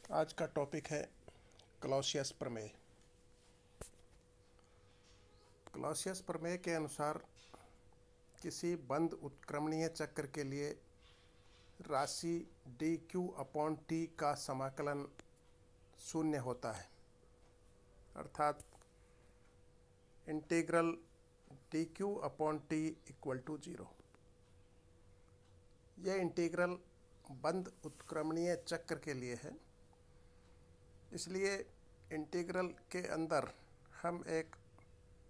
आज का टॉपिक है क्लॉसियस प्रमेय। क्लॉसियस प्रमेय के अनुसार किसी बंद उत्क्रमणीय चक्र के लिए राशि dq/t का समाकलन शून्य होता है, अर्थात इंटीग्रल dq/t = 0। यह इंटीग्रल बंद उत्क्रमणीय चक्र के लिए है, इसलिए इंटीग्रल के अंदर हम एक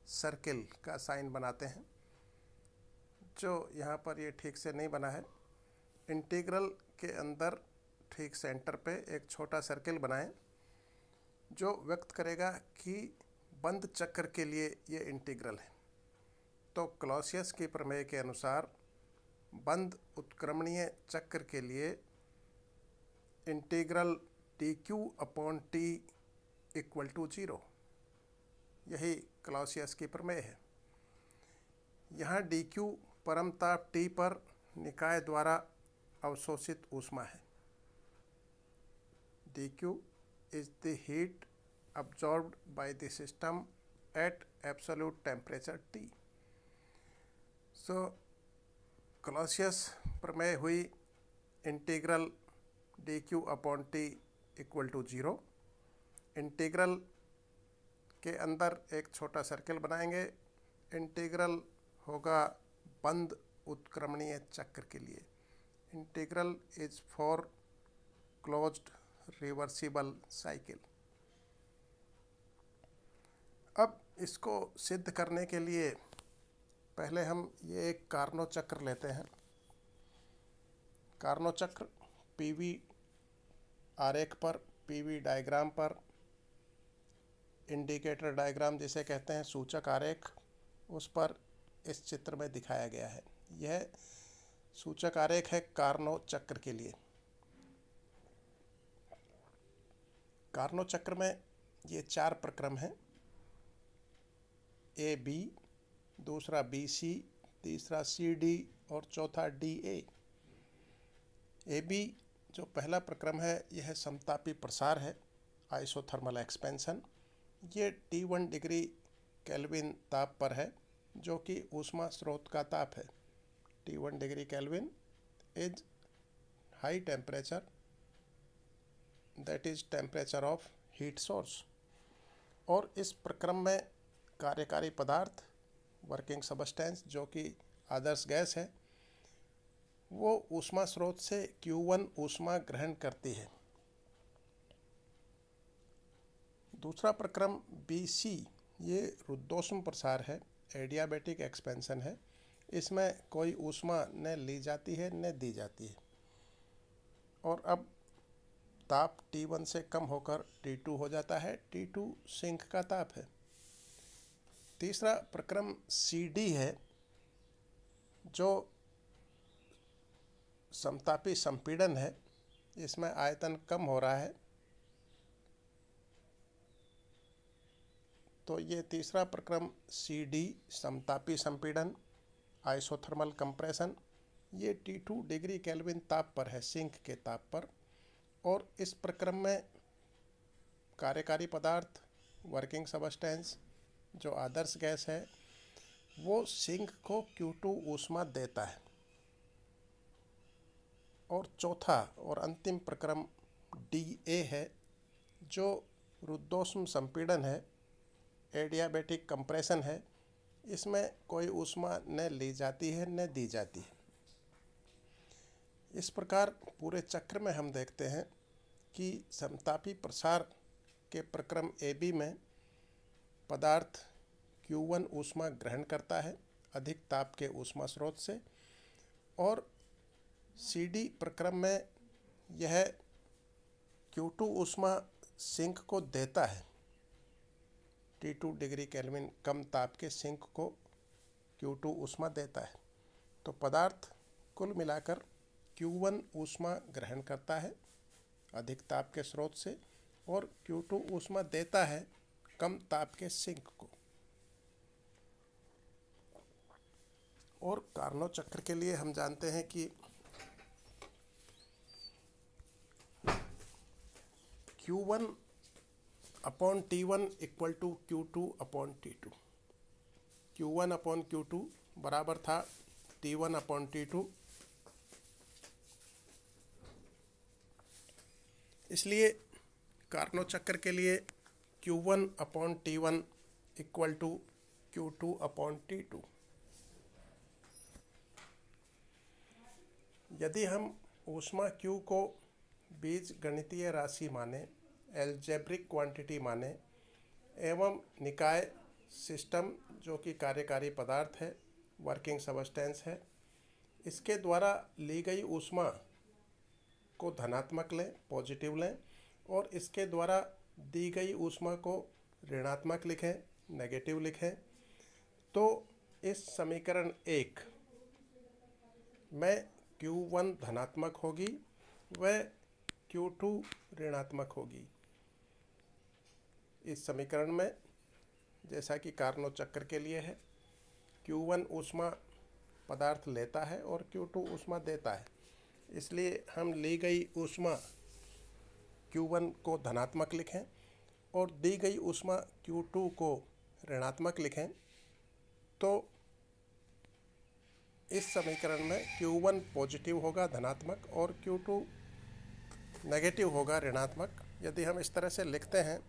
सर्किल का साइन बनाते हैं, जो यहाँ पर ये ठीक से नहीं बना है। इंटीग्रल के अंदर ठीक सेंटर पे एक छोटा सर्किल बनाएं, जो व्यक्त करेगा कि बंद चक्र के लिए ये इंटीग्रल है। तो क्लॉसियस की प्रमेय के अनुसार बंद उत्क्रमणीय चक्र के लिए इंटीग्रल dq/t = 0, यही क्लॉसियस की प्रमेय है। यहाँ dq परमताप T पर निकाय द्वारा अवशोषित ऊष्मा है। dq is the heat absorbed by the system at absolute temperature T। So Clausius प्रमेय हुई इंटीग्रल dq/t = 0। इंटीग्रल के अंदर एक छोटा सर्किल बनाएंगे। इंटीग्रल होगा बंद उत्क्रमणीय चक्र के लिए। Integral is for closed reversible cycle. अब इसको सिद्ध करने के लिए पहले हम ये एक कार्नो चक्र लेते हैं। कार्नो चक्र पीवी आरेख पर, पीवी डायग्राम पर, इंडिकेटर डायग्राम जिसे कहते हैं, सूचक आरेख, उस पर इस चित्र में दिखाया गया है। यह सूचक आरेख है कार्नो चक्र के लिए। कार्नो चक्र में ये 4 प्रक्रम हैं: AB, दूसरा BC, तीसरा CD और चौथा DA। AB जो पहला प्रक्रम है, यह समतापी प्रसार है, आइसोथर्मल एक्सपेंशन। ये T1 डिग्री केल्विन ताप पर है, जो कि ऊष्मा स्रोत का ताप है। T1 degree kelvin is high temperature, that is temperature of heat source. और इस प्रक्रम में कार्यकारी पदार्थ, वर्किंग सबस्टेंस, जो कि आदर्श गैस है, वो ऊष्मा स्रोत से Q1 ऊष्मा ग्रहण करती है। दूसरा प्रक्रम BC, ये रुद्धोष्म प्रसार है, एडियाबैटिक एक्सपेंशन है। इसमें कोई ऊष्मा न ली जाती है न दी जाती है। और अब ताप T1 से कम होकर T2 हो जाता है। T2 सिंक का ताप है। तीसरा प्रक्रम CD है, जो समतापी संपीड़न है। इसमें आयतन कम हो रहा है। तो ये तीसरा प्रक्रम CD, समतापी संपीड़न, आइसोथर्मल कंप्रेशन, ये T2 डिग्री केल्विन ताप पर है, सिंक के ताप पर। और इस प्रक्रम में कार्यकारी पदार्थ, वर्किंग सबस्टेंस, जो आदर्श गैस है, वो सिंक को Q2 ऊष्मा देता है। और चौथा और अंतिम प्रक्रम DA है, जो रुद्धोष्म संपीड़न है, एडियाबैटिक कंप्रेशन है। इसमें कोई ऊष्मा न ली जाती है न दी जाती है। इस प्रकार पूरे चक्र में हम देखते हैं कि समतापी प्रसार के प्रक्रम AB में पदार्थ Q1 ऊष्मा ग्रहण करता है अधिक ताप के ऊष्मा स्रोत से, और CD प्रक्रम में यह Q2 ऊष्मा सिंक को देता है। T2 डिग्री केल्विन कम ताप के सिंक को Q2 ऊष्मा देता है। तो पदार्थ कुल मिलाकर Q1 ऊष्मा ग्रहण करता है अधिक ताप के स्रोत से, और Q2 ऊष्मा देता है कम ताप के सिंक को। और कार्नो चक्र के लिए हम जानते हैं कि Q1 upon T1 equal to Q2 upon T2। Q1 upon Q2 बराबर था T1 अपॉन T2। इसलिए कार्नोट चक्र के लिए Q1 upon T1 equal to Q2 upon T2। यदि हम ऊष्मा Q को बीज गणितीय राशि माने, एल्जेब्रिक क्वांटिटी माने एवं निकाय सिस्टम जो कि कार्यकारी पदार्थ है, वर्किंग सबस्टेंस है, इसके द्वारा ली गई ऊष्मा को धनात्मक लें, पॉजिटिव लें, और इसके द्वारा दी गई ऊष्मा को ऋणात्मक लिखें, नेगेटिव लिखें, तो इस समीकरण 1 में Q1 धनात्मक होगी व Q2 ऋणात्मक होगी। इस समीकरण में जैसा कि कार्नोट चक्र के लिए है, Q1 ऊष्मा पदार्थ लेता है और Q2 ऊष्मा देता है। इसलिए हम ली गई ऊष्मा Q1 को धनात्मक लिखें और दी गई ऊष्मा Q2 को ऋणात्मक लिखें, तो इस समीकरण में Q1 पॉजिटिव होगा धनात्मक और Q2 नेगेटिव होगा ऋणात्मक। यदि हम इस तरह से लिखते हैं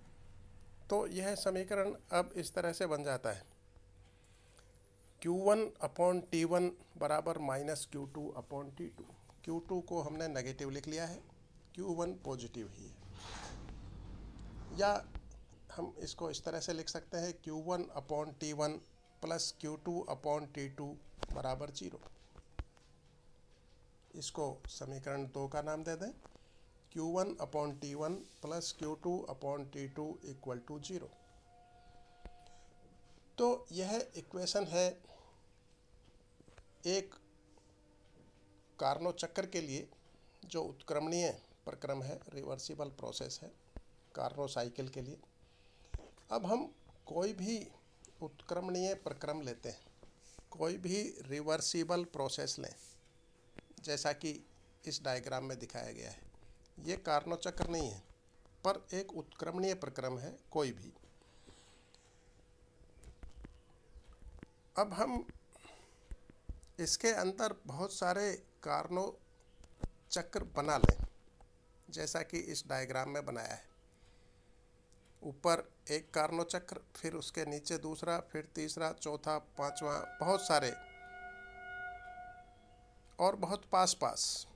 तो यह समीकरण अब इस तरह से बन जाता है, Q1 अपॉन T1 बराबर minus Q2 upon T2। Q2 को हमने नेगेटिव लिख लिया है, Q1 पॉजिटिव ही है। या हम इसको इस तरह से लिख सकते हैं, Q1 upon T1 plus Q2 upon T2 बराबर 0। इसको समीकरण 2 का नाम दे दें, Q1 upon T1 plus Q2 upon T2 equal to 0। तो यह इक्वेशन है एक कार्नोट चक्र के लिए जो उत्क्रमणीय प्रक्रम है, रिवर्सिबल प्रोसेस है कार्नोट साइकिल के लिए। अब हम कोई भी उत्क्रमणीय प्रक्रम लेते हैं, कोई भी रिवर्सिबल प्रोसेस लें, जैसा कि इस डायग्राम में दिखाया गया है। ये कार्नोट चक्र नहीं है पर एक उत्क्रमणीय प्रक्रम है कोई भी। अब हम इसके अंदर बहुत सारे कार्नोट चक्र बना लें, जैसा कि इस डायग्राम में बनाया है। ऊपर एक कार्नोट चक्र, फिर उसके नीचे दूसरा, फिर तीसरा, चौथा, पांचवा, बहुत सारे और बहुत पास पास।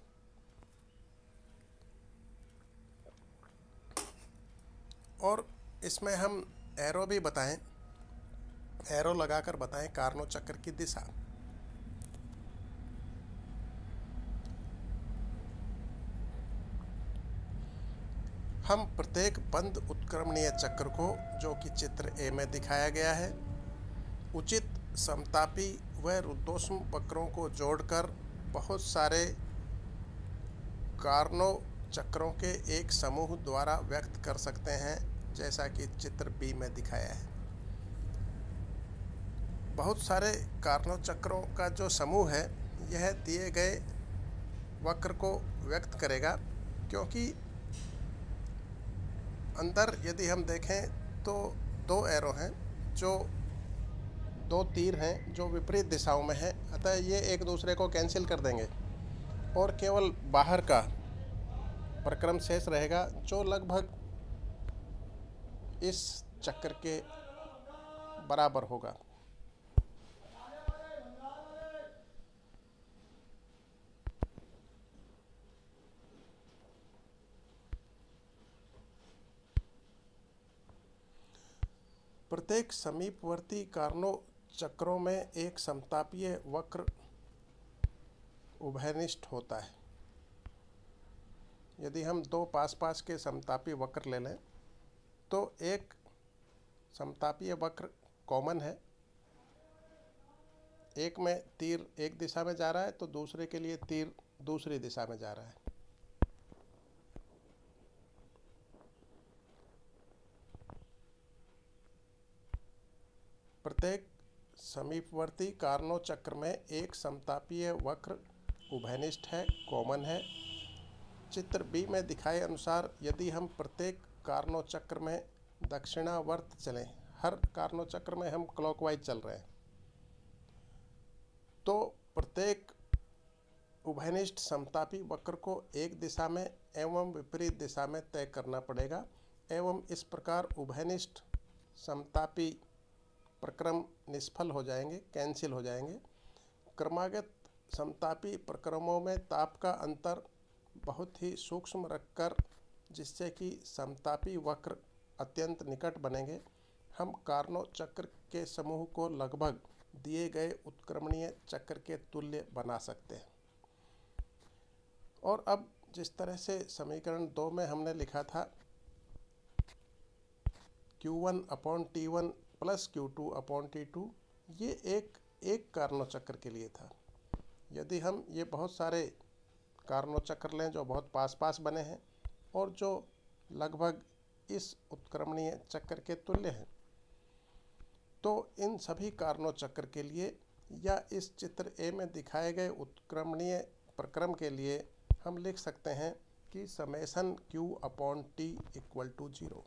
और इसमें हम एरो भी बताएं, एरो लगाकर बताएं कार्नोट चक्र की दिशा। हम प्रत्येक बंद उत्क्रमणीय चक्र को, जो कि चित्र ए में दिखाया गया है, उचित समतापी व रुद्धोष्म वक्रों को जोड़कर बहुत सारे कार्नोट चक्रों के एक समूह द्वारा व्यक्त कर सकते हैं, जैसा कि चित्र बी में दिखाया है। बहुत सारे कार्नोट चक्रों का जो समूह है यह दिए गए वक्र को व्यक्त करेगा, क्योंकि अंदर यदि हम देखें तो दो एरो हैं, जो दो तीर हैं जो विपरीत दिशाओं में हैं, अतः ये एक दूसरे को कैंसिल कर देंगे और केवल बाहर का प्रक्रम शेष रहेगा, जो लगभग इस चक्र के बराबर होगा। प्रत्येक समीपवर्ती कार्नोट चक्रों में एक समतापीय वक्र उभयनिष्ठ होता है। यदि हम दो पास पास के समतापी वक्र ले लें तो एक समतापीय वक्र कॉमन है, एक में तीर एक दिशा में जा रहा है तो दूसरे के लिए तीर दूसरी दिशा में जा रहा है। प्रत्येक समीपवर्ती कार्नोट चक्र में एक समतापीय वक्र उभयनिष्ठ है, कॉमन है। चित्र बी में दिखाए अनुसार यदि हम प्रत्येक कार्नो चक्र में दक्षिणावर्त चलें, हर कार्नो चक्र में हम क्लॉकवाइज चल रहे हैं, तो प्रत्येक उभयनिष्ठ समतापी वक्र को एक दिशा में एवं विपरीत दिशा में तय करना पड़ेगा एवं इस प्रकार उभयनिष्ठ समतापी प्रक्रम निष्फल हो जाएंगे, कैंसिल हो जाएंगे। क्रमागत समतापी प्रक्रमों में ताप का अंतर बहुत ही सूक्ष्म रखकर, जिससे कि समतापी वक्र अत्यंत निकट बनेंगे, हम कार्नो चक्र के समूह को लगभग दिए गए उत्क्रमणीय चक्र के तुल्य बना सकते हैं। और अब जिस तरह से समीकरण 2 में हमने लिखा था Q1/T1 प्लस Q2/T2, ये एक कार्नो चक्र के लिए था। यदि हम ये बहुत सारे कार्नो चक्र लें जो बहुत पास पास बने हैं और जो लगभग इस उत्क्रमणीय चक्र के तुल्य हैं, तो इन सभी कार्नो चक्र के लिए या इस चित्र ए में दिखाए गए उत्क्रमणीय प्रक्रम के लिए हम लिख सकते हैं कि समेशन Q/T = 0।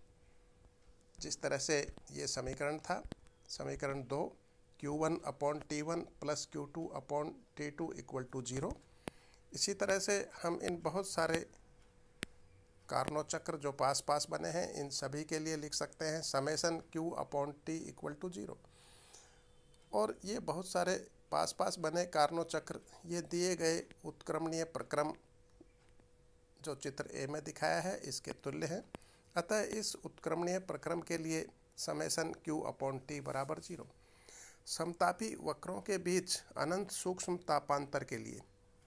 जिस तरह से ये समीकरण था, समीकरण 2 Q1/T1 प्लस Q2/T2 = 0। इसी तरह से हम इन बहुत सारे कार्नो चक्र जो पास पास बने हैं, इन सभी के लिए लिख सकते हैं समेशन Q/T = 0। और ये बहुत सारे पास पास बने कार्नो चक्र ये दिए गए उत्क्रमणीय प्रक्रम जो चित्र ए में दिखाया है इसके तुल्य है। अतः इस उत्क्रमणीय प्रक्रम के लिए समेशन Q/T = 0। समतापी वक्रों के बीच अनंत सूक्ष्म तापांतर के लिए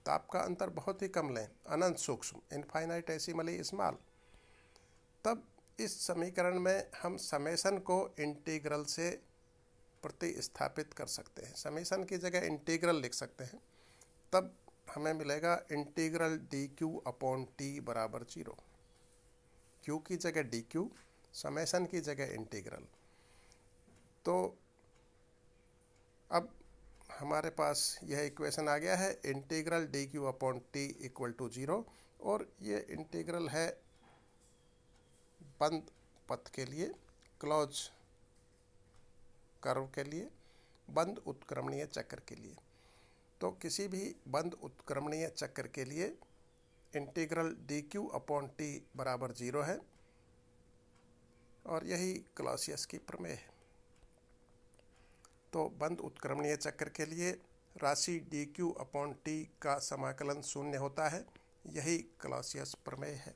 ताप का अंतर बहुत ही कम लें, अनंत सूक्ष्म, इनफाइनाइटेसिमली स्मॉल, तब इस समीकरण में हम समेशन को इंटीग्रल से प्रतिस्थापित कर सकते हैं। समेशन की जगह इंटीग्रल लिख सकते हैं, तब हमें मिलेगा इंटीग्रल dQ/T = 0। Q की जगह dQ, समेशन की जगह इंटीग्रल। तो अब हमारे पास यह इक्वेशन आ गया है, इंटीग्रल dQ/T = 0, और ये इंटीग्रल है बंद पथ के लिए, क्लोज कर्व के लिए, बंद उत्क्रमणीय चक्र के लिए। तो किसी भी बंद उत्क्रमणीय चक्र के लिए इंटीग्रल dQ/T = 0 है, और यही क्लॉसियस की प्रमेय है। तो बंद उत्क्रमणीय चक्र के लिए राशि dQ/T का समाकलन 0 होता है, यही क्लॉसियस प्रमेय है।